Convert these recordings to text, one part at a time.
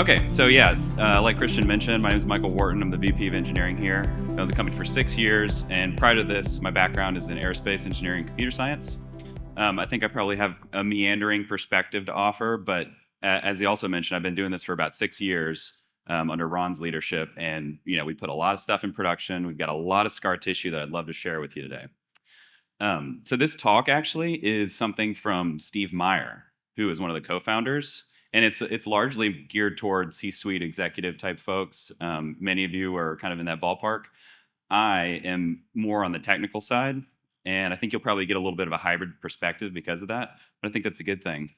Okay, so yeah, like Christian mentioned, my name is Michael Wharton. I'm the VP of Engineering here. Been with the company for 6 years, and prior to this, my background is in aerospace engineering and computer science. I think I probably have a meandering perspective to offer, but as he also mentioned, I've been doing this for about 6 years under Ron's leadership, and we put a lot of stuff in production. We've got a lot of scar tissue that I'd love to share with you today. So this talk actually is something from Steve Meyer, who is one of the co-founders, and it's largely geared towards C-suite executive type folks. Many of you are kind of in that ballpark. I am more on the technical side, and I think you'll probably get a little bit of a hybrid perspective because of that, but I think that's a good thing.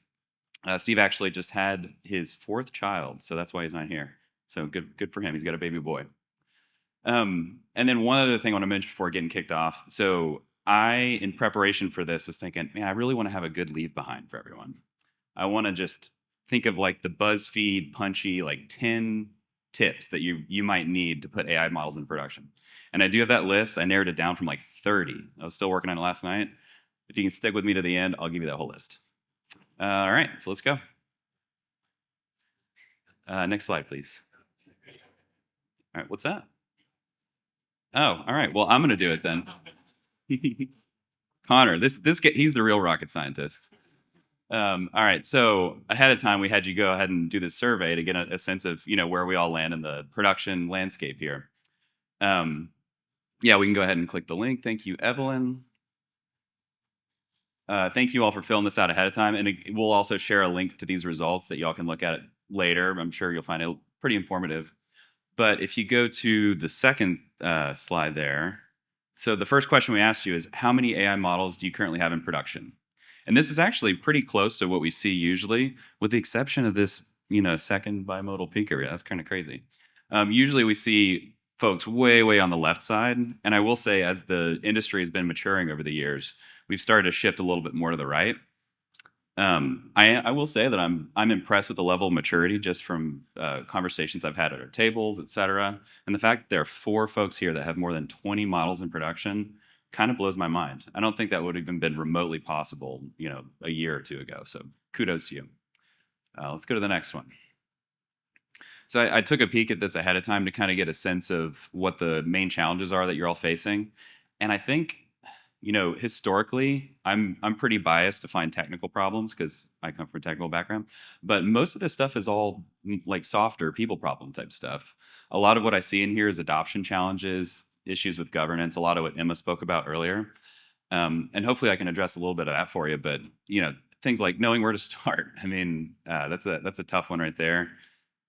Steve actually just had his 4th child, so that's why he's not here. So good for him. He's got a baby boy. And then one other thing I want to mention before getting kicked off. So I, in preparation for this, was thinking, man, I really want to have a good leave behind for everyone. I want to just think of like the BuzzFeed punchy, like 10 tips that you might need to put AI models in production. And I do have that list. I narrowed it down from like 30. I was still working on it last night. If you can stick with me to the end, I'll give you that whole list. All right, so let's go. Next slide, please. All right, what's that? Oh, all right. Well, I'm going to do it then. Connor, he's the real rocket scientist. All right, so ahead of time, we had you go ahead and do this survey to get a sense of where we all land in the production landscape here. Yeah, we can go ahead and click the link. Thank you, Evelyn. Thank you all for filling this out ahead of time, and we'll also share a link to these results that y'all can look at later. I'm sure you'll find it pretty informative. But if you go to the second slide there, so the first question we asked you is, how many AI models do you currently have in production? And this is actually pretty close to what we see usually, with the exception of this, second bimodal peak area. That's kind of crazy. Usually we see folks way on the left side. And I will say, as the industry has been maturing over the years, we've started to shift a little bit more to the right. I will say that I'm impressed with the level of maturity just from conversations I've had at our tables, et cetera. And the fact that there are 4 folks here that have more than 20 models in production kind of blows my mind. I don't think that would have even been remotely possible, a year or 2 ago. So kudos to you. Let's go to the next one. So I took a peek at this ahead of time to kind of get a sense of what the main challenges are that you're all facing. And I think, historically, I'm pretty biased to find technical problems because I come from a technical background. But most of this stuff is all like softer people problem type stuff. A lot of what I see in here is adoption challenges, issues with governance, a lot of what Emma spoke about earlier. And hopefully I can address a little bit of that for you. But, things like knowing where to start. I mean, that's a tough one right there.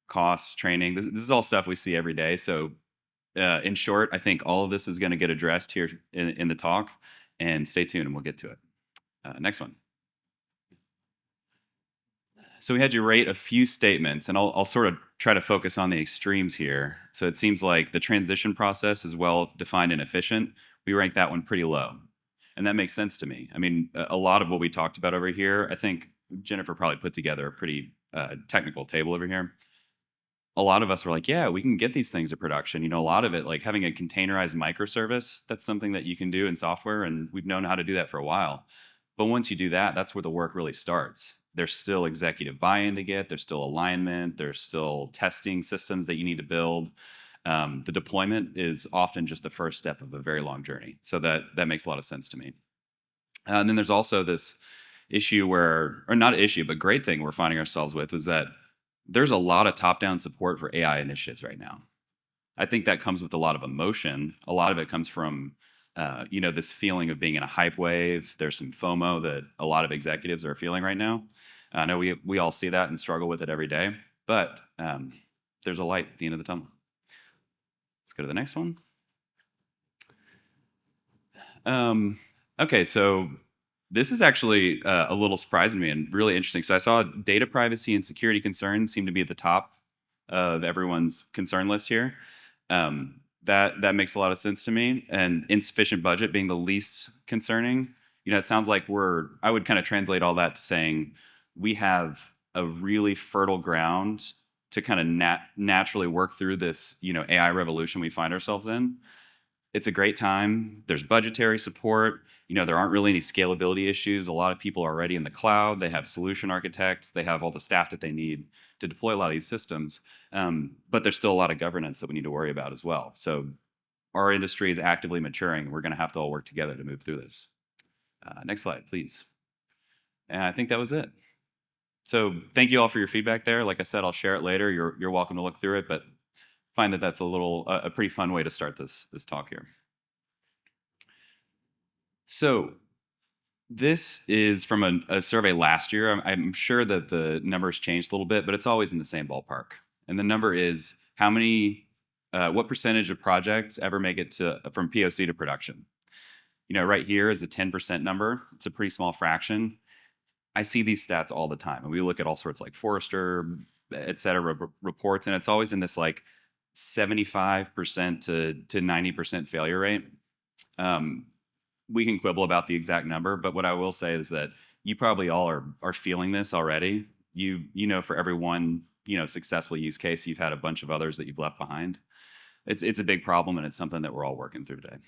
Costs, training. This is all stuff we see every day. So in short, I think all of this is going to get addressed here in the talk. And stay tuned and we'll get to it. Next one. So we had you rate a few statements, and I'll sort of try to focus on the extremes here. So it seems like the transition process is well defined and efficient. We rank that one pretty low. And that makes sense to me. I mean, a lot of what we talked about over here, I think Jennifer probably put together a pretty technical table over here. A lot of us were like, yeah, we can get these things to production. A lot of it, like having a containerized microservice, that's something that you can do in software, and we've known how to do that for a while. But once you do that, that's where the work really starts. There's still executive buy-in to get, there's still alignment, there's still testing systems that you need to build. The deployment is often just the first step of a very long journey. So that makes a lot of sense to me. And then there's also this issue or not issue, but great thing we're finding ourselves with is that there's a lot of top-down support for AI initiatives right now. I think that comes with a lot of emotion. A lot of it comes from, this feeling of being in a hype wave. There's some FOMO that a lot of executives are feeling right now. I know we all see that and struggle with it every day, but there's a light at the end of the tunnel. Let's go to the next one. Okay, so this is actually a little surprising to me and really interesting. So I saw data privacy and security concerns seem to be at the top of everyone's concern list here. That makes a lot of sense to me. And insufficient budget being the least concerning. It sounds like I would kind of translate all that to saying we have a really fertile ground to kind of naturally work through this, AI revolution we find ourselves in. it's a great time. There's budgetary support. There aren't really any scalability issues. A lot of people are already in the cloud. They have solution architects. They have all the staff that they need to deploy a lot of these systems. But there's still a lot of governance that we need to worry about as well. So our industry is actively maturing. We're going to have to all work together to move through this. Next slide, please. And I think that was it. So thank you all for your feedback there. Like I said, I'll share it later. You're welcome to look through it, but find that that's a pretty fun way to start this talk here. So this is from a survey last year. I'm sure that the numbers changed a little bit, but it's always in the same ballpark. And the number is what percentage of projects ever make it from POC to production? Right here is a 10% number. It's a pretty small fraction. I see these stats all the time, and we look at all sorts like Forrester, et cetera, reports, and it's always in this like 75% to 90% failure rate. We can quibble about the exact number, but what I will say is that you probably all are feeling this already. For every one successful use case, you've had a bunch of others that you've left behind. It's a big problem, and it's something that we're all working through today.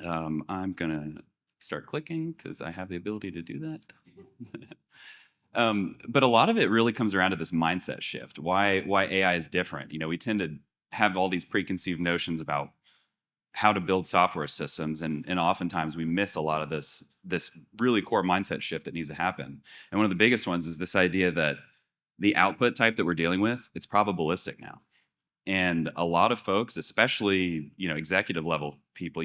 I'm gonna start clicking because I have the ability to do that. But a lot of it really comes around to this mindset shift. Why AI is different. We tend to have all these preconceived notions about how to build software systems, and oftentimes we miss a lot of this really core mindset shift that needs to happen. And one of the biggest ones is this idea that the output type that we're dealing with, it's probabilistic now. And a lot of folks, especially executive level people,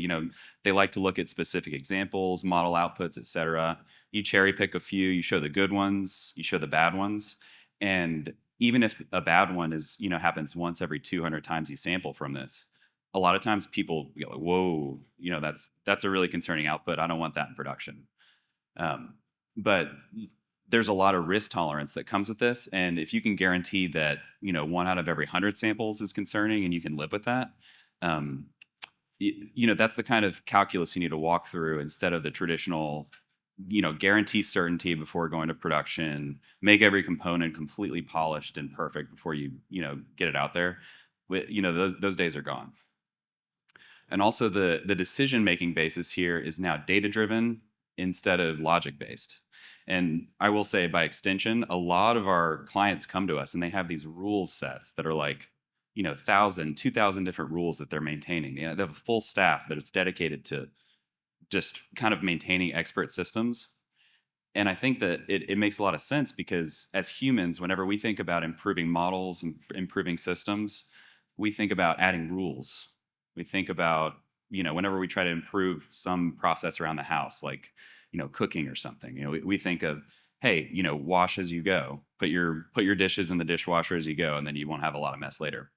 they like to look at specific examples, model outputs, et cetera. You cherry pick a few, you show the good ones, you show the bad ones, and even if a bad one is happens once every 200 times you sample from this, a lot of times people go like, whoa, that's a really concerning output. I don't want that in production. But there's a lot of risk tolerance that comes with this. And if you can guarantee that, 1 out of every 100 samples is concerning and you can live with that, that's the kind of calculus you need to walk through instead of the traditional, guarantee certainty before going to production, make every component completely polished and perfect before you, get it out there. Those days are gone. And also the decision-making basis here is now data-driven instead of logic-based. And I will say, by extension, a lot of our clients come to us and they have these rule sets that are like, 1,000, 2,000 different rules that they're maintaining. They have a full staff that it's dedicated to just kind of maintaining expert systems. And I think that it makes a lot of sense because as humans, whenever we think about improving models and improving systems, we think about adding rules. We think about, whenever we try to improve some process around the house, like, cooking or something, we think of, hey, wash as you go, put your dishes in the dishwasher as you go, and then you won't have a lot of mess later.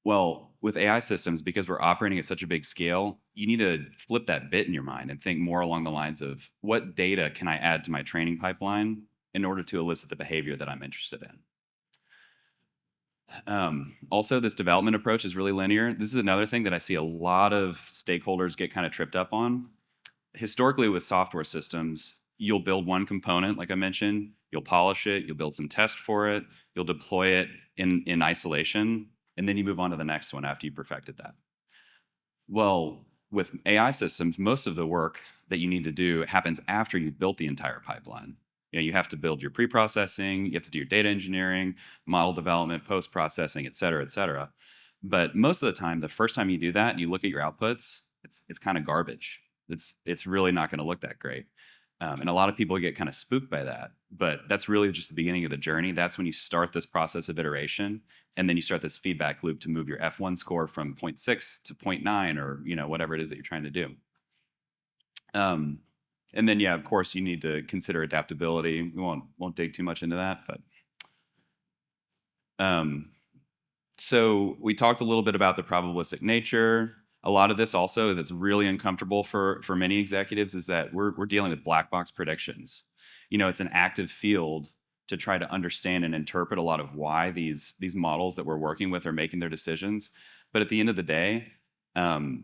Well, with AI systems, because we're operating at such a big scale, you need to flip that bit in your mind and think more along the lines of what data can I add to my training pipeline in order to elicit the behavior that I'm interested in. Also, this development approach is really linear. This is another thing that I see a lot of stakeholders get kind of tripped up on. Historically, with software systems, you'll build one component, like I mentioned, you'll polish it, you'll build some test for it, you'll deploy it in isolation, and then you move on to the next one after you perfected that. Well, with AI systems, most of the work that you need to do happens after you've built the entire pipeline. You have to build your pre-processing, you have to do your data engineering, model development, post-processing, et cetera, et cetera. But most of the time, the first time you do that and you look at your outputs, it's kind of garbage. It's really not going to look that great. And a lot of people get kind of spooked by that. But that's really just the beginning of the journey. That's when you start this process of iteration. And then you start this feedback loop to move your F1 score from 0.6 to 0.9 or whatever it is that you're trying to do. And then, of course, you need to consider adaptability. We won't dig too much into that. But so we talked a little bit about the probabilistic nature. A lot of this also that's really uncomfortable for many executives is that we're dealing with black box predictions. It's an active field to try to understand and interpret a lot of why these models that we're working with are making their decisions. But at the end of the day,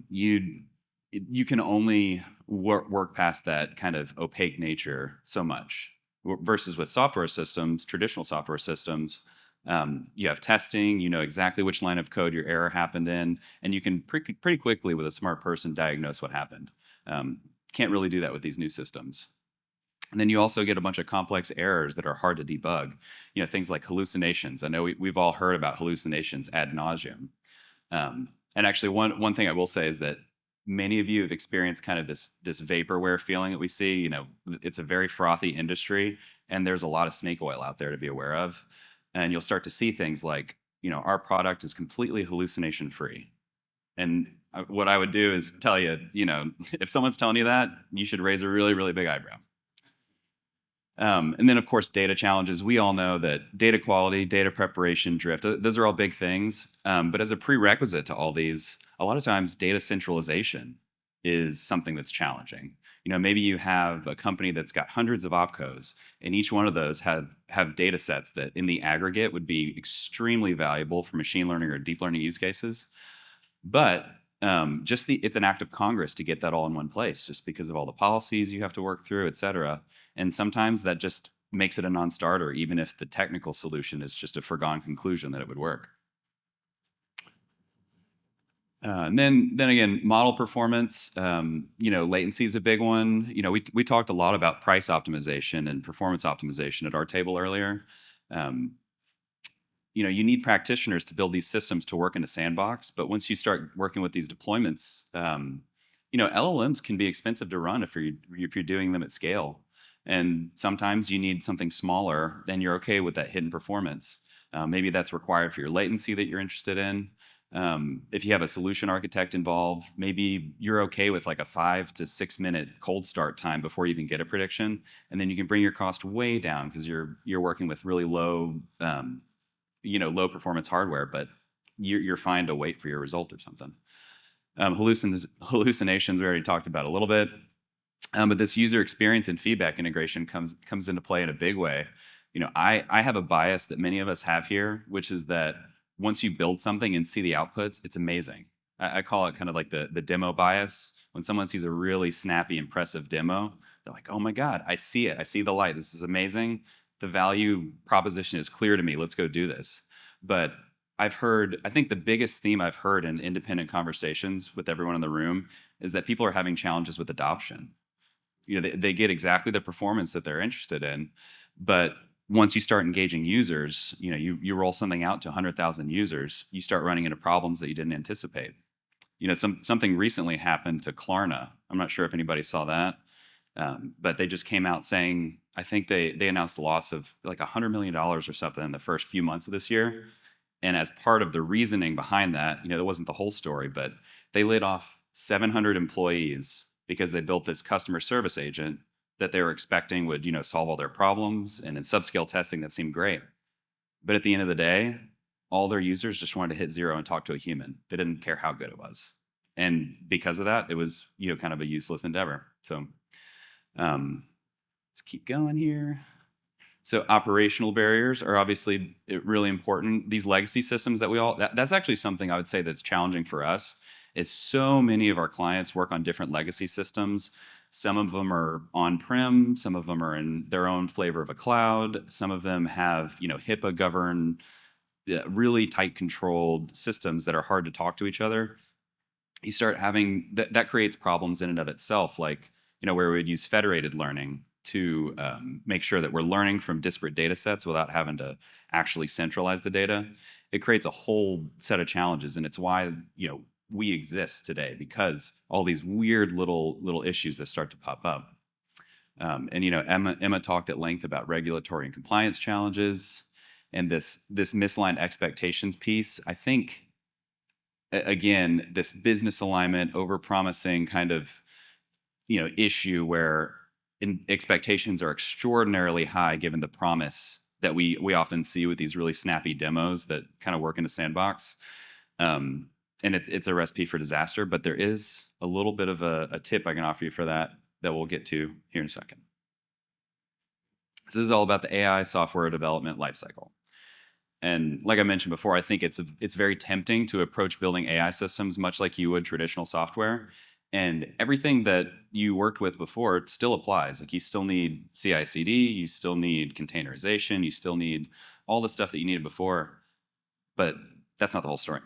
you can only work past that kind of opaque nature so much. Versus with software systems, traditional software systems, You have testing, you know exactly which line of code your error happened in, and you can pretty quickly with a smart person diagnose what happened. Um, can't really do that with these new systems. And then you also get a bunch of complex errors that are hard to debug. You know, things like hallucinations. I know we've all heard about hallucinations ad nauseum. And actually, one thing I will say is that many of you have experienced kind of this vaporware feeling that we see. You know, it's a very frothy industry, and there's a lot of snake oil out there to be aware of. And you'll start to see things like, you know, our product is completely hallucination free. And what I would do is tell you, you know, if someone's telling you that, you should raise a really, really big eyebrow. And then, of course, data challenges. We all know that data quality, data preparation, drift, those are all big things. But as a prerequisite to all these, a lot of times data centralization is something that's challenging. You know, maybe you have a company that's got hundreds of opcos, and each one of those have data sets that in the aggregate would be extremely valuable for machine learning or deep learning use cases. But it's an act of Congress to get that all in one place, just because of all the policies you have to work through, et cetera. And sometimes that just makes it a non-starter, even if the technical solution is just a foregone conclusion that it would work. And then again, model performance. You know, latency is a big one. You know, we talked a lot about price optimization and performance optimization at our table earlier. Um, you know, you need practitioners to build these systems to work in a sandbox. But once you start working with these deployments, you know, LLMs can be expensive to run if you're doing them at scale. And sometimes you need something smaller, then you're okay with that hidden performance. Maybe that's required for your latency that you're interested in. If you have a solution architect involved, maybe you're okay with like a 5 to 6 minute cold start time before you even get a prediction, and then you can bring your cost way down because you're working with really low, you know, low performance hardware, but you're fine to wait for your result or something. Hallucinations we already talked about a little bit. But this user experience and feedback integration comes into play in a big way. You know, I have a bias that many of us have here, which is that once you build something and see the outputs, it's amazing. I call it kind of like the demo bias. When someone sees a really snappy, impressive demo, they're like, "Oh my God, I see it. I see the light. This is amazing. The value proposition is clear to me. Let's go do this." But I think the biggest theme I've heard in independent conversations with everyone in the room is that people are having challenges with adoption. You know, they get exactly the performance that they're interested in, but once you start engaging users, you know, you roll something out to 100,000 users, you start running into problems that you didn't anticipate. You know, something recently happened to Klarna. I'm not sure if anybody saw that, but they just came out saying, I think they announced a loss of like $100 million or something in the first few months of this year. And as part of the reasoning behind that, you know, that wasn't the whole story, but they laid off 700 employees because they built this customer service agent that they were expecting would, you know, solve all their problems. And in subscale testing, that seemed great. But at the end of the day, all their users just wanted to hit zero and talk to a human. They didn't care how good it was. And because of that, it was, you know, kind of a useless endeavor. So let's keep going here. So operational barriers are obviously really important. These legacy systems that's actually something I would say that's challenging for us. Is so many of our clients work on different legacy systems. Some of them are on-prem, some of them are in their own flavor of a cloud. Some of them have, you know, HIPAA governed, really tight controlled systems that are hard to talk to each other. You start having that creates problems in and of itself, like, you know, where we would use federated learning to make sure that we're learning from disparate data sets without having to actually centralize the data. It creates a whole set of challenges, and it's why, you know, we exist today, because all these weird little issues that start to pop up. And you know, Emma talked at length about regulatory and compliance challenges, and this misaligned expectations piece. I think again, this business alignment, overpromising kind of, you know, issue where expectations are extraordinarily high given the promise that we often see with these really snappy demos that kind of work in a sandbox. And it's a recipe for disaster, but there is a little bit of a tip I can offer you for that we'll get to here in a second. So this is all about the AI software development lifecycle. And like I mentioned before, I think it's very tempting to approach building AI systems much like you would traditional software. And everything that you worked with before still applies. Like you still need CI/CD, you still need containerization, you still need all the stuff that you needed before, but that's not the whole story.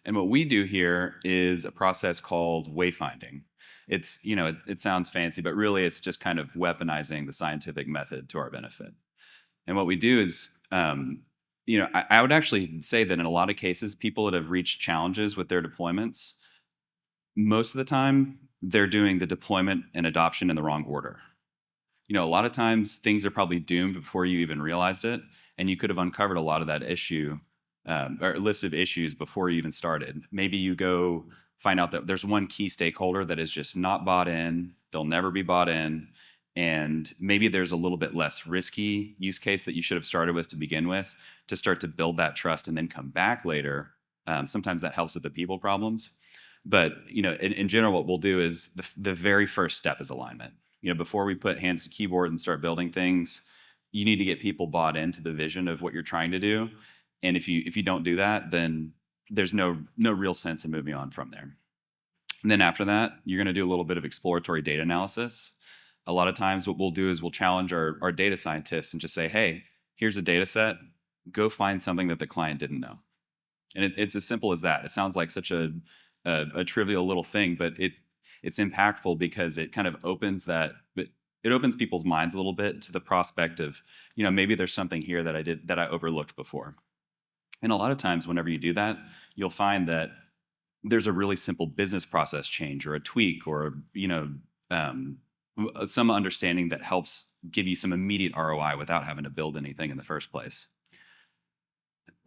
And what we do here is a process called wayfinding. It's, it sounds fancy, but really it's just kind of weaponizing the scientific method to our benefit. And what we do is, I would actually say that in a lot of cases, people that have reached challenges with their deployments, most of the time, they're doing the deployment and adoption in the wrong order. A lot of times things are probably doomed before you even realized it, and you could have uncovered a lot of that issue or list of issues before you even started. Maybe you go find out that there's one key stakeholder that is just not bought in, they'll never be bought in, and maybe there's a little bit less risky use case that you should have started with to begin with to start to build that trust and then come back later. Sometimes that helps with the people problems. But in general, what we'll do is the very first step is alignment. Before we put hands to keyboard and start building things, you need to get people bought into the vision of what you're trying to do. And if you don't do that, then there's no real sense in moving on from there. And then after that, you're going to do a little bit of exploratory data analysis. A lot of times what we'll do is we'll challenge our data scientists and just say, hey, here's a data set. Go find something that the client didn't know. And it's as simple as that. It sounds like such a trivial little thing, but it's impactful because it kind of opens it opens people's minds a little bit to the prospect of, maybe there's something here that I overlooked before. And a lot of times whenever you do that, you'll find that there's a really simple business process change or a tweak or, some understanding that helps give you some immediate ROI without having to build anything in the first place.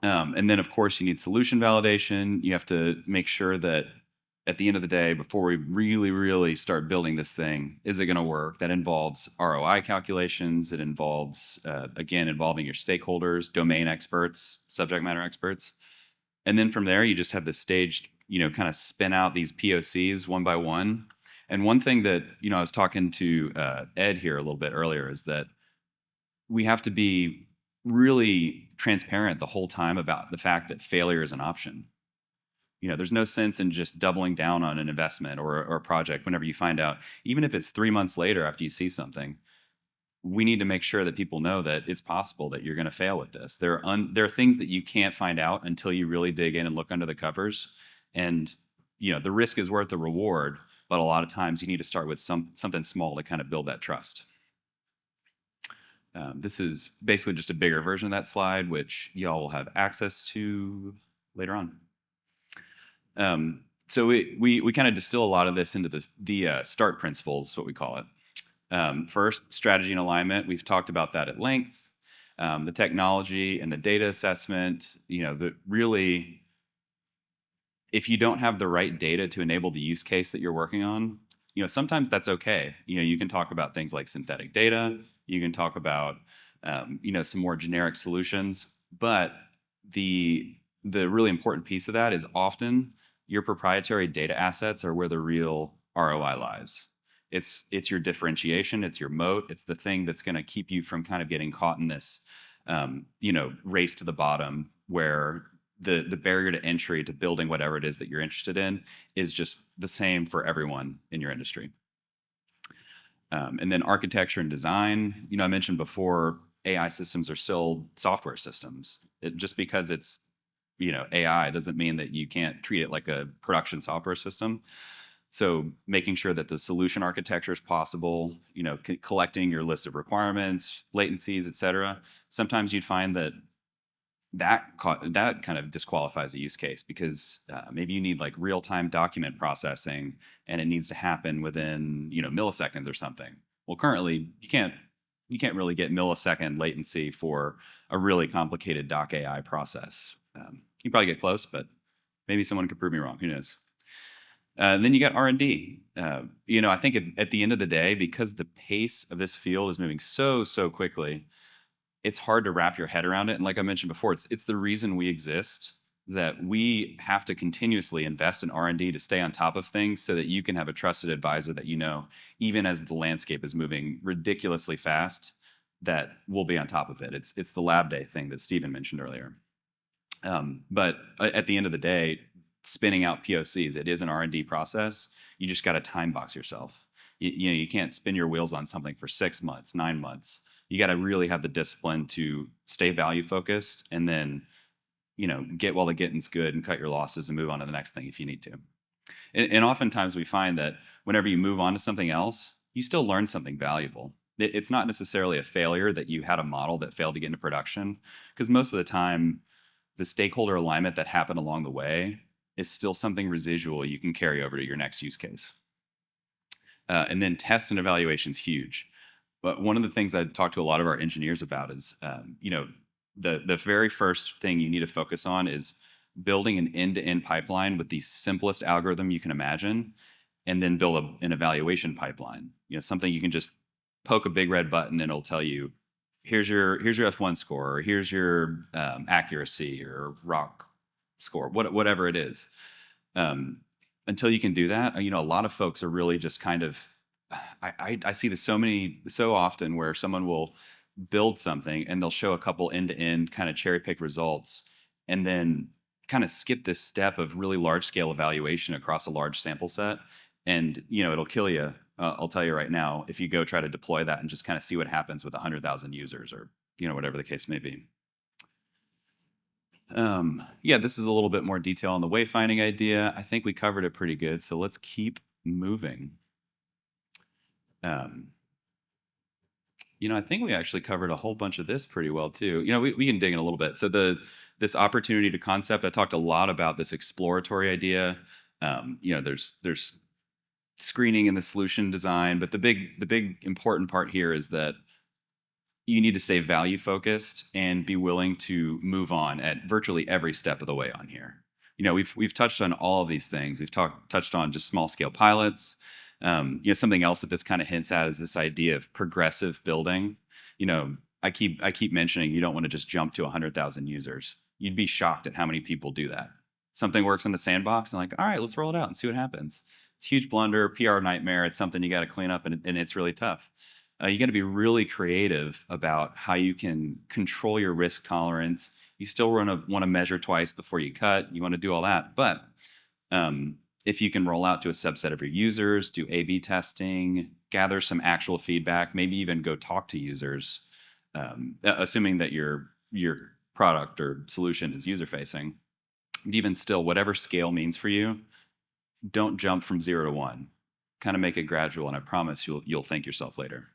And then, of course, you need solution validation. You have to make sure that at the end of the day, before we really, really start building this thing, is it going to work? That involves ROI calculations. It involves, again, involving your stakeholders, domain experts, subject matter experts. And then from there, you just have this staged, kind of spin out these POCs one by one. And one thing that, I was talking to Ed here a little bit earlier is that we have to be really transparent the whole time about the fact that failure is an option. There's no sense in just doubling down on an investment or a project whenever you find out, even if it's 3 months later after you see something. We need to make sure that people know that it's possible that you're going to fail with this. There are things that you can't find out until you really dig in and look under the covers. And the risk is worth the reward, but a lot of times you need to start with something small to kind of build that trust. This is basically just a bigger version of that slide, which y'all will have access to later on. So we kind of distill a lot of this into the START principles, what we call it. First, strategy and alignment. We've talked about that at length. The technology and the data assessment. Really, if you don't have the right data to enable the use case that you're working on, sometimes that's okay. You can talk about things like synthetic data. You can talk about some more generic solutions, but the really important piece of that is often your proprietary data assets are where the real ROI lies. It's your differentiation, it's your moat, it's the thing that's going to keep you from kind of getting caught in this race to the bottom where the barrier to entry to building whatever it is that you're interested in is just the same for everyone in your industry. And then architecture and design. I mentioned before, AI systems are still software systems. Just because it's AI doesn't mean that you can't treat it like a production software system. So making sure that the solution architecture is possible, collecting your list of requirements, latencies, et cetera. Sometimes you'd find that kind of disqualifies a use case because maybe you need like real-time document processing and it needs to happen within milliseconds or something. Well, currently you can't really get millisecond latency for a really complicated doc AI process. You probably get close, but maybe someone could prove me wrong. Who knows? Then you got R&D. I think at the end of the day, because the pace of this field is moving so quickly, it's hard to wrap your head around it. And like I mentioned before, it's the reason we exist, that we have to continuously invest in R&D to stay on top of things so that you can have a trusted advisor that even as the landscape is moving ridiculously fast, that we'll be on top of it. It's the lab day thing that Stephen mentioned earlier. But at the end of the day, spinning out POCs. It is an R&D process. You just got to time box yourself. You can't spin your wheels on something for 6 months, 9 months. You got to really have the discipline to stay value focused, and then get while the getting's good and cut your losses and move on to the next thing if you need to. And oftentimes we find that whenever you move on to something else, you still learn something valuable. It's not necessarily a failure that you had a model that failed to get into production, because most of the time, the stakeholder alignment that happened along the way is still something residual you can carry over to your next use case. And then test and evaluation is huge. But one of the things I talk to a lot of our engineers about is, the very first thing you need to focus on is building an end-to-end pipeline with the simplest algorithm you can imagine, and then build an evaluation pipeline. Something you can just poke a big red button and it'll tell you, here's your F1 score, or here's your accuracy or rock score, whatever it is. Until you can do that, a lot of folks are really just kind of, I see this so often where someone will build something and they'll show a couple end-to-end kind of cherry pick results, and then kind of skip this step of really large scale evaluation across a large sample set. And it'll kill you. I'll tell you right now, if you go try to deploy that and just kind of see what happens with 100,000 users, or whatever the case may be. Yeah, this is a little bit more detail on the wayfinding idea. I think we covered it pretty good, so let's keep moving. I think we actually covered a whole bunch of this pretty well too. We can dig in a little bit. So this opportunity to concept, I talked a lot about this exploratory idea. There's screening in the solution design, but the big important part here is that you need to stay value focused and be willing to move on at virtually every step of the way on here. We've touched on all of these things. We've touched on just small scale pilots. Something else that this kind of hints at is this idea of progressive building. I keep mentioning you don't want to just jump to 100,000 users. You'd be shocked at how many people do that. Something works in the sandbox and like, all right, let's roll it out and see what happens. It's a huge blunder, PR nightmare. It's something you got to clean up, and it's really tough. You got to be really creative about how you can control your risk tolerance. You still want to measure twice before you cut. You want to do all that, but if you can roll out to a subset of your users, do A/B testing, gather some actual feedback, maybe even go talk to users, assuming that your product or solution is user-facing. But even still, whatever scale means for you, don't jump from 0 to 1. Kind of make it gradual, and I promise you'll thank yourself later.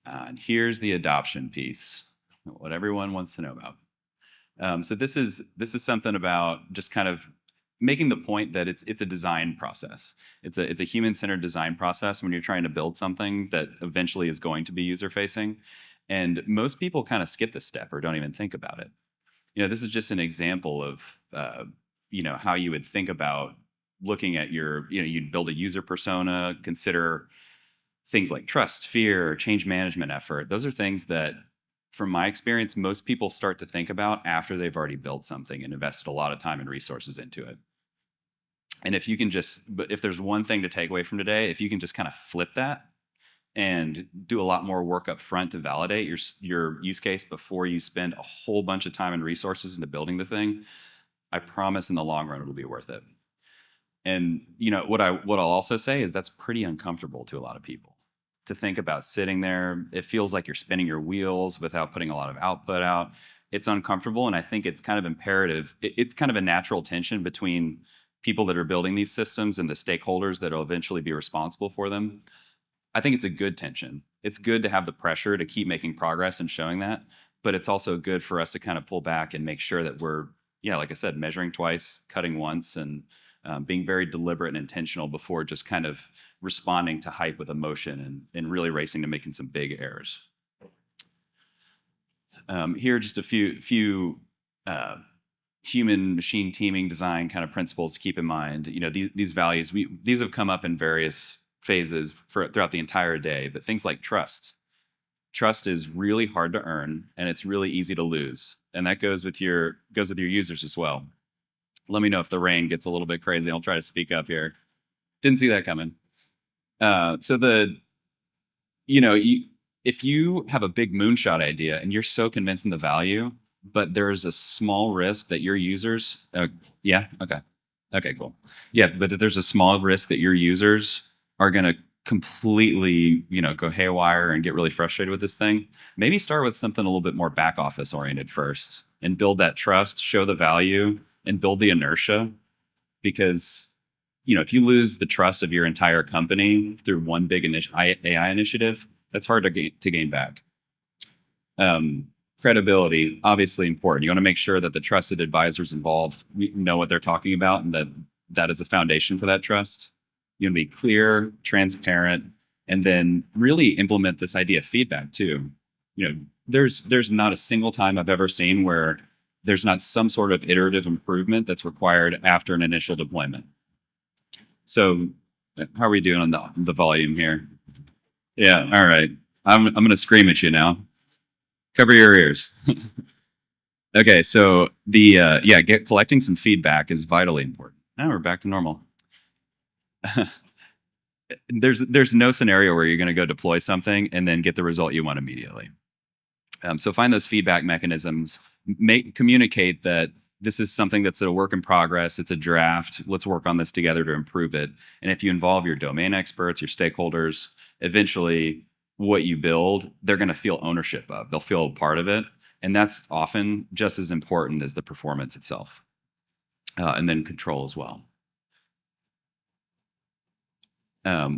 And here's the adoption piece, what everyone wants to know about. So this is something about just kind of making the point that it's a design process. It's a human-centered design process when you're trying to build something that eventually is going to be user-facing. And most people kind of skip this step or don't even think about it. This is just an example of how you would think about looking at you'd build a user persona, consider things like trust, fear, change management effort. Those are things that, from my experience, most people start to think about after they've already built something and invested a lot of time and resources into it. And if there's one thing to take away from today, if you can just kind of flip that and do a lot more work up front to validate your use case before you spend a whole bunch of time and resources into building the thing, I promise in the long run it'll be worth it. And what I'll also say is that's pretty uncomfortable to a lot of people to think about sitting there. It feels like you're spinning your wheels without putting a lot of output out. It's uncomfortable, and I think it's kind of imperative. It's kind of a natural tension between people that are building these systems and the stakeholders that will eventually be responsible for them. I think it's a good tension. It's good to have the pressure to keep making progress and showing that, but it's also good for us to kind of pull back and make sure that we're, like I said, measuring twice, cutting once, and being very deliberate and intentional before just kind of responding to hype with emotion and really racing to making some big errors. Here are just a few human machine teaming design kind of principles to keep in mind. These values, these have come up in various phases throughout the entire day, but things like trust. Trust is really hard to earn, and it's really easy to lose. And that goes with your users as well. Let me know if the rain gets a little bit crazy. I'll try to speak up here. Didn't see that coming. If you have a big moonshot idea and you're so convinced in the value, but there's a small risk that your users, yeah, okay, cool. Yeah, but there's a small risk that your users are going to completely, go haywire and get really frustrated with this thing. Maybe start with something a little bit more back office oriented first and build that trust, show the value, and build the inertia. Because, if you lose the trust of your entire company through one big AI initiative, that's hard to gain back. Credibility, obviously important. You want to make sure that the trusted advisors involved know what they're talking about, and that is a foundation for that trust. You want to be clear, transparent, and then really implement this idea of feedback too. There's not a single time I've ever seen where there's not some sort of iterative improvement that's required after an initial deployment. So how are we doing on the volume here? Yeah, all right. I'm going to scream at you now. Cover your ears. Okay, so collecting some feedback is vitally important. Now we're back to normal. There's no scenario where you're going to go deploy something and then get the result you want immediately. So find those feedback mechanisms. Communicate that this is something that's a work in progress. It's a draft. Let's work on this together to improve it. And if you involve your domain experts, your stakeholders, eventually what you build, they're going to feel ownership of. They'll feel a part of it. And that's often just as important as the performance itself. And then control as well.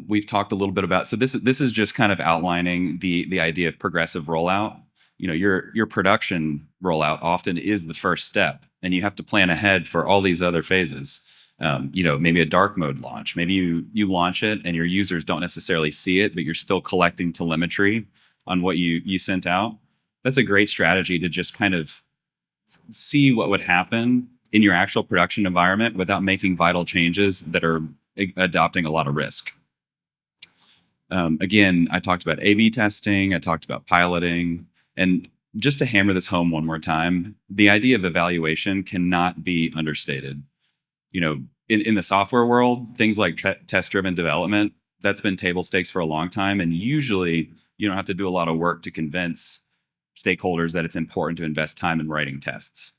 We've talked a little bit about, so this is just kind of outlining the idea of progressive rollout. Your production rollout often is the first step, and you have to plan ahead for all these other phases. Maybe a dark mode launch. Maybe you launch it and your users don't necessarily see it, but you're still collecting telemetry on what you sent out. That's a great strategy to just kind of see what would happen in your actual production environment without making vital changes that are adopting a lot of risk. Again, I talked about A/B testing. I talked about piloting. And just to hammer this home one more time, the idea of evaluation cannot be understated. In the software world, things like test-driven development, that's been table stakes for a long time. And usually you don't have to do a lot of work to convince stakeholders that it's important to invest time in writing tests.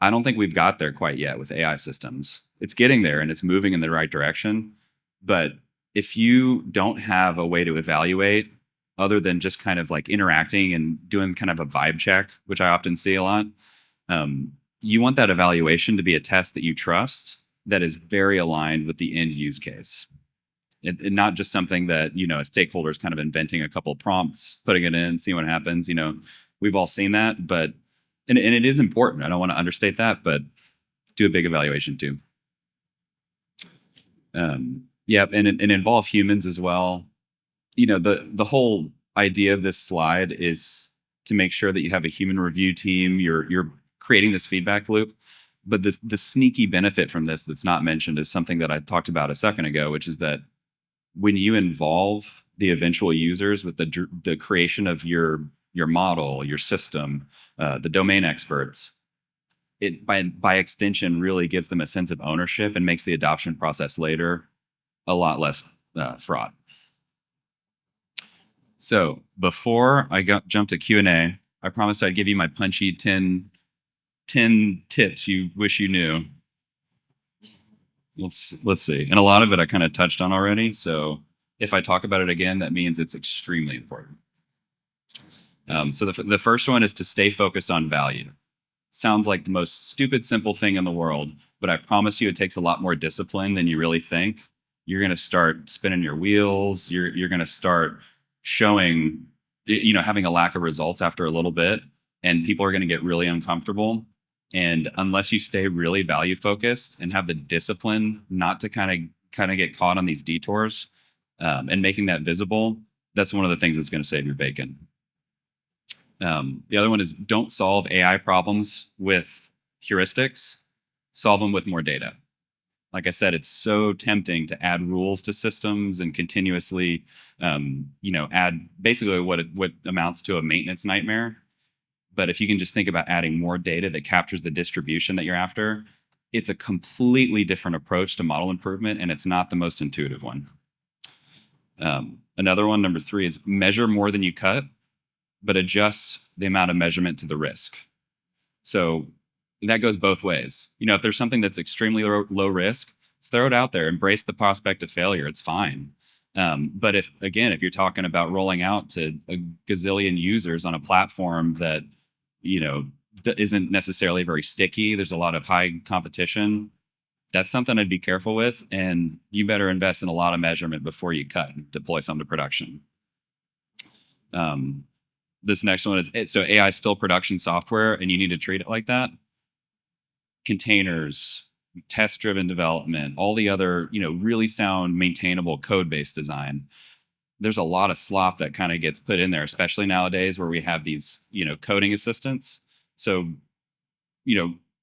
I don't think we've got there quite yet with AI systems. It's getting there and it's moving in the right direction. But if you don't have a way to evaluate other than just kind of like interacting and doing kind of a vibe check, which I often see a lot, you want that evaluation to be a test that you trust, that is very aligned with the end use case. And not just something that, a stakeholder is kind of inventing a couple of prompts, putting it in, seeing what happens. We've all seen that, and it is important. I don't want to understate that, but do a big evaluation too. And involve humans as well. The whole idea of this slide is to make sure that you have a human review team. You're creating this feedback loop. But the sneaky benefit from this that's not mentioned is something that I talked about a second ago, which is that when you involve the eventual users with the creation of your model, your system, the domain experts, it by extension really gives them a sense of ownership and makes the adoption process later a lot less fraught. So before I jump to Q&A, I promised I'd give you my punchy 10 tips you wish you knew. Let's see. And a lot of it I kind of touched on already. So if I talk about it again, that means it's extremely important. So the first one is to stay focused on value. Sounds like the most stupid, simple thing in the world, but I promise you it takes a lot more discipline than you really think. You're going to start spinning your wheels. You're going to start showing, having a lack of results after a little bit, and people are going to get really uncomfortable. And unless you stay really value focused and have the discipline not to kind of get caught on these detours, and making that visible, that's one of the things that's going to save your bacon. The other one is don't solve AI problems with heuristics, solve them with more data. Like I said, it's so tempting to add rules to systems and continuously, add basically what amounts to a maintenance nightmare. But if you can just think about adding more data that captures the distribution that you're after, it's a completely different approach to model improvement, and it's not the most intuitive one. Another one, number 3, is measure more than you cut, but adjust the amount of measurement to the risk. So that goes both ways. If there's something that's extremely low risk, throw it out there, embrace the prospect of failure. It's fine. But if you're talking about rolling out to a gazillion users on a platform that, isn't necessarily very sticky, there's a lot of high competition. That's something I'd be careful with, and you better invest in a lot of measurement before you cut and deploy some to production. This next one is, so AI is still production software, and you need to treat it like that. Containers, test-driven development, all the other, really sound, maintainable code-based design. There's a lot of slop that kind of gets put in there, especially nowadays where we have these, coding assistants. So,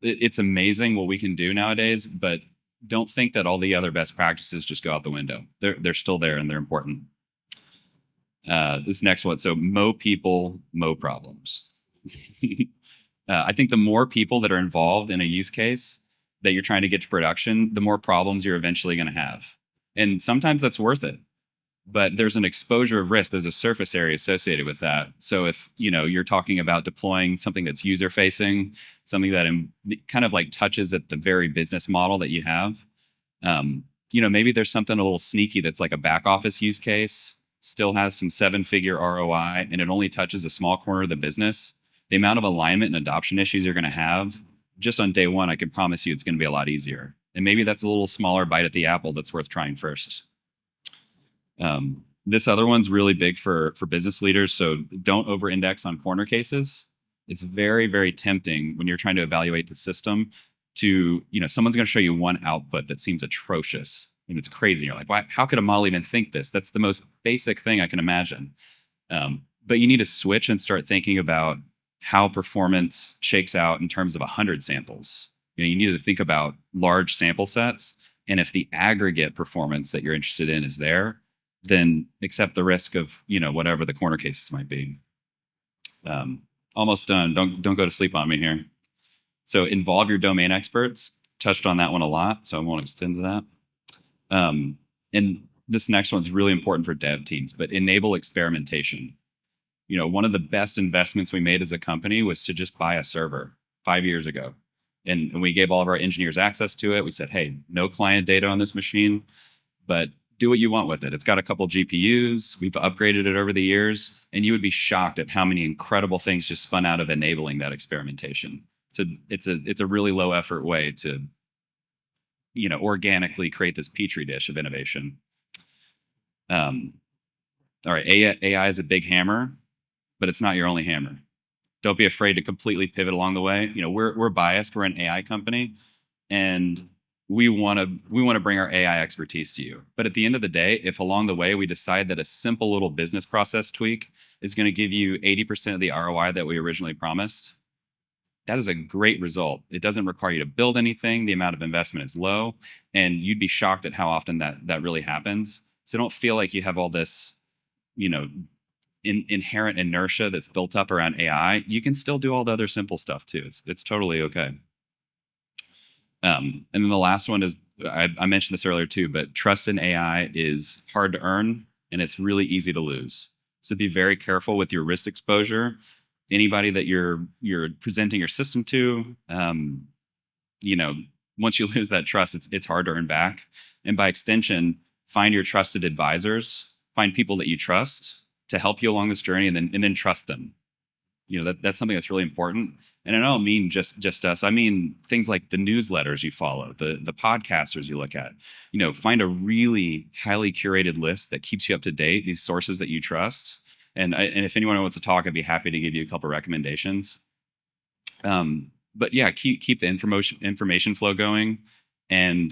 it's amazing what we can do nowadays, but don't think that all the other best practices just go out the window. They're still there and they're important. This next one. So mo people, mo problems. I think the more people that are involved in a use case that you're trying to get to production, the more problems you're eventually going to have. And sometimes that's worth it. But there's an exposure of risk. There's a surface area associated with that. So if you're talking about deploying something that's user facing, something that kind of like touches at the very business model that you have, maybe there's something a little sneaky that's like a back office use case, still has some 7-figure ROI, and it only touches a small corner of the business. The amount of alignment and adoption issues you're going to have just on day one, I can promise you it's going to be a lot easier. And maybe that's a little smaller bite at the apple that's worth trying first. This other one's really big for business leaders. So don't over-index on corner cases. It's very, very tempting when you're trying to evaluate the system to, someone's going to show you one output that seems atrocious and it's crazy. You're like, why? How could a model even think this? That's the most basic thing I can imagine. But you need to switch and start thinking about how performance shakes out in terms of 100 samples. You need to think about large sample sets. And if the aggregate performance that you're interested in is there, then accept the risk of, whatever the corner cases might be. Almost done. Don't go to sleep on me here. So involve your domain experts. Touched on that one a lot, so I won't extend to that. And this next one's really important for dev teams, but enable experimentation. One of the best investments we made as a company was to just buy a server 5 years ago. And we gave all of our engineers access to it. We said, hey, no client data on this machine, but do what you want with it. It's got a couple GPUs. We've upgraded it over the years, and you would be shocked at how many incredible things just spun out of enabling that experimentation. So it's a really low effort way to, organically create this petri dish of innovation. All right, AI is a big hammer, but it's not your only hammer. Don't be afraid to completely pivot along the way. We're biased. We're an AI company, and we want to bring our AI expertise to you. But at the end of the day, if along the way we decide that a simple little business process tweak is going to give you 80% of the ROI that we originally promised, that is a great result. It doesn't require you to build anything. The amount of investment is low, and you'd be shocked at how often that really happens. So don't feel like you have all this, inherent inertia that's built up around AI. You can still do all the other simple stuff too. It's totally okay. And then the last one is, I mentioned this earlier too, but trust in AI is hard to earn and it's really easy to lose. So be very careful with your risk exposure. Anybody that you're presenting your system to, once you lose that trust, it's hard to earn back. And by extension, find your trusted advisors, find people that you trust to help you along this journey, and then trust them. That's something that's really important. And I don't mean just us. I mean things like the newsletters you follow, the podcasters you look at. Find a really highly curated list that keeps you up to date, these sources that you trust. And if anyone wants to talk, I'd be happy to give you a couple recommendations. But yeah, keep the information flow going, and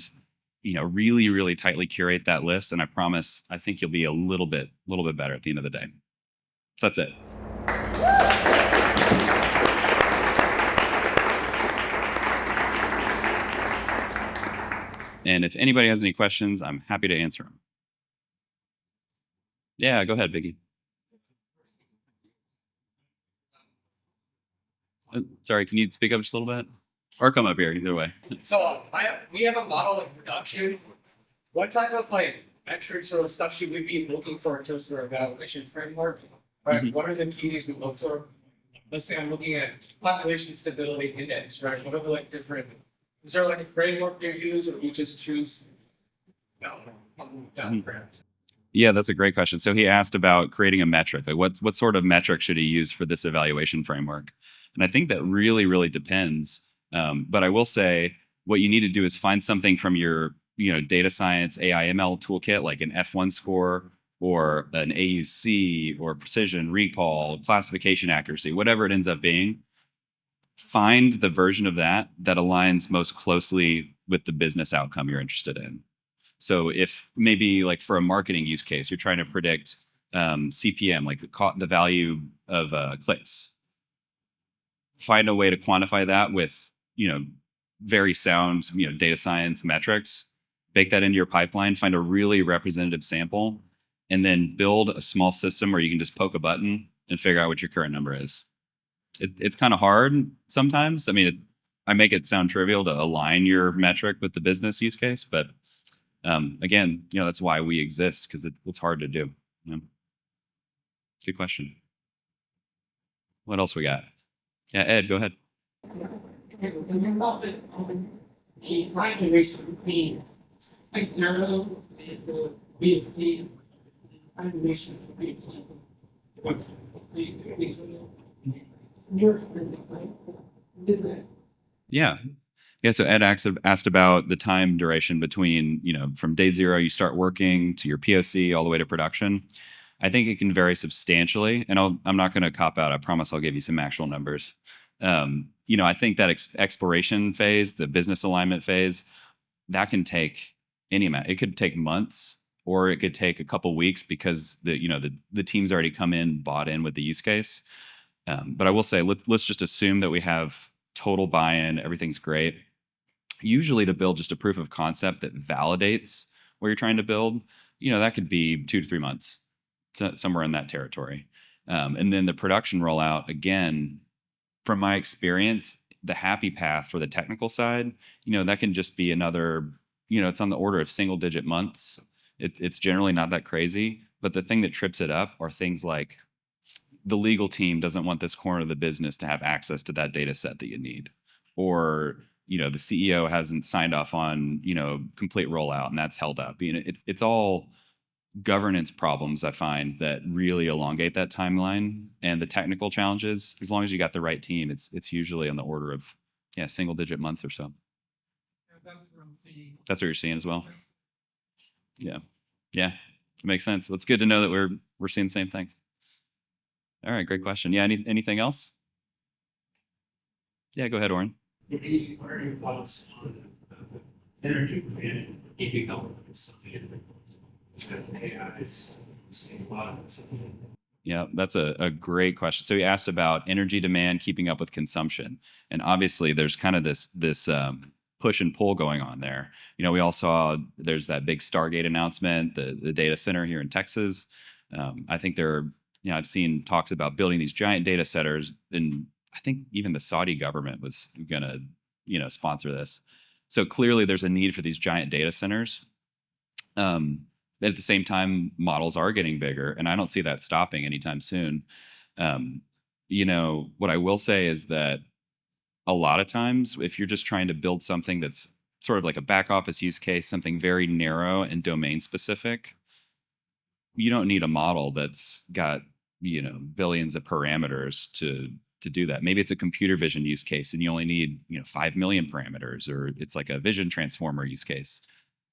really, really tightly curate that list. And I think you'll be a little bit better at the end of the day. So that's it. And if anybody has any questions, I'm happy to answer them. Yeah, go ahead, Vicky. Sorry, can you speak up just a little bit? Or come up here, either way. So we have a model of production. What type of metrics or stuff should we be looking for in terms of our evaluation framework? Right? Mm-hmm. What are the key things we look for? let's say I'm looking at population stability index, right? What are the like different, is there like a framework you use or you just choose? No. Yeah, that's a great question. So he asked about creating a metric. Like what sort of metric should he use for this evaluation framework? And I think that really depends. But I will say what you need to do is find something from your data science AI ML toolkit, like an F1 score or an AUC or precision, recall, classification accuracy, whatever it ends up being. Find the version of that that aligns most closely with the business outcome you're interested in. So if maybe like for a marketing use case, you're trying to predict CPM, like the value of clicks, find a way to quantify that with very sound data science metrics. Bake that into your pipeline. Find a really representative sample, and then build a small system where you can just poke a button and figure out what your current number is. It's kind of hard sometimes. I mean, I make it sound trivial to align your metric with the business use case, but again, that's why we exist, because it's hard to do. Good question. What else we got? Yeah, Ed, go ahead. The line ratio between like narrow and the BFT line ratio between Yeah. Yeah, so Ed asked about the time duration between, from day zero you start working to your POC all the way to production. I think it can vary substantially, and I'm not going to cop out. I promise I'll give you some actual numbers. I think that exploration phase, the business alignment phase, that can take any amount. It could take months, or it could take a couple weeks because the team's already come in, bought in with the use case. But I will say, let's just assume that we have total buy-in, everything's great. Usually to build just a proof of concept that validates what you're trying to build, that could be 2 to 3 months, somewhere in that territory. And then the production rollout, again, from my experience, the happy path for the technical side, that can just be another, it's on the order of single-digit months. It's generally not that crazy. But the thing that trips it up are things like the legal team doesn't want this corner of the business to have access to that data set that you need. Or the CEO hasn't signed off on complete rollout, and that's held up. It's all governance problems, I find, that really elongate that timeline. And the technical challenges, as long as you got the right team, it's usually on the order of single digit months or so. That's what you're seeing as well. Yeah, it makes sense. Well, it's good to know that we're seeing the same thing. All right, great question. Yeah, anything else? Yeah, go ahead, Oren. What are your thoughts on energy demand keeping up with something? Yeah, that's a great question. So he asked about energy demand keeping up with consumption, and obviously there's kind of this push and pull going on there. We all saw there's that big Stargate announcement, the data center here in Texas. I think I've seen talks about building these giant data centers, and I think even the Saudi government was gonna sponsor this. So clearly there's a need for these giant data centers. But at the same time, models are getting bigger, and I don't see that stopping anytime soon. What I will say is that a lot of times, if you're just trying to build something that's sort of like a back office use case, something very narrow and domain specific, you don't need a model that's got billions of parameters to do that. Maybe it's a computer vision use case, and you only need 5 million parameters, or it's like a vision transformer use case.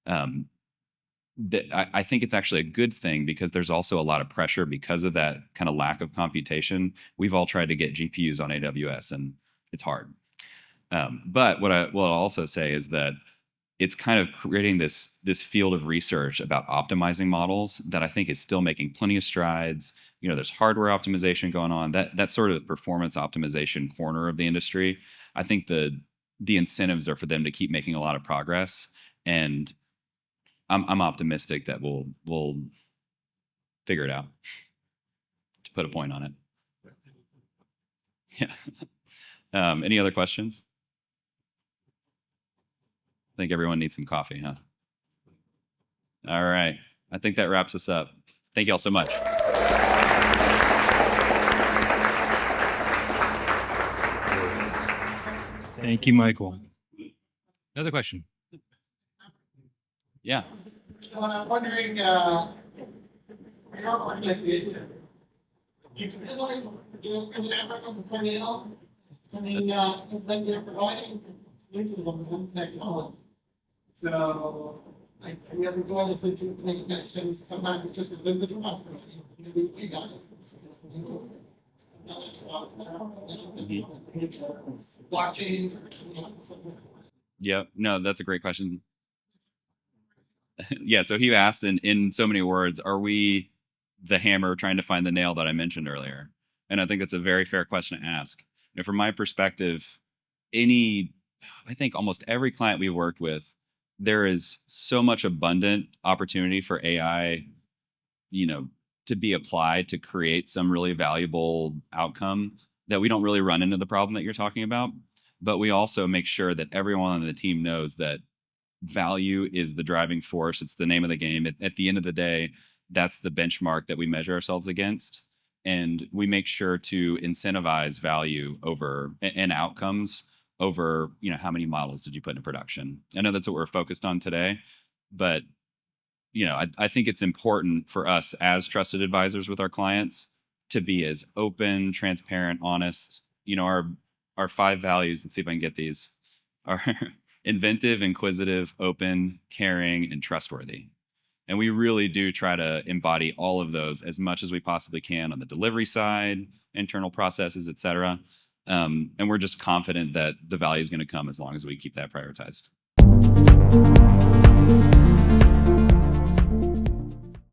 I think it's actually a good thing, because there's also a lot of pressure because of that kind of lack of computation. We've all tried to get GPUs on AWS, and it's hard. But what I'll also say is that it's kind of creating this field of research about optimizing models that I think is still making plenty of strides. There's hardware optimization going on. That sort of performance optimization corner of the industry. I think the incentives are for them to keep making a lot of progress, and I'm optimistic that we'll figure it out, to put a point on it. Yeah. Any other questions? I think everyone needs some coffee, huh? All right. I think that wraps us up. Thank you all so much. Thank you, Michael. Another question. Yeah. I'm wondering, you I mean, it's like they're providing technology. So, like, we have going to make connections. Sometimes it's just a little bit of us. You guys. Blockchain. Yep. No, that's a great question. Yeah. So he asked in so many words, are we the hammer trying to find the nail that I mentioned earlier? And I think that's a very fair question to ask. And from my perspective, I think almost every client we've worked with, there is so much abundant opportunity for AI, to be applied to create some really valuable outcome that we don't really run into the problem that you're talking about. But we also make sure that everyone on the team knows that value is the driving force. It's the name of the game. At the end of the day, that's the benchmark that we measure ourselves against. And we make sure to incentivize value over and outcomes over, how many models did you put in production? I know that's what we're focused on today, but I think it's important for us as trusted advisors with our clients to be as open, transparent, honest. Our 5 values, let's see if I can get these, are inventive, inquisitive, open, caring, and trustworthy. And we really do try to embody all of those as much as we possibly can on the delivery side, internal processes, et cetera. And we're just confident that the value is going to come as long as we keep that prioritized.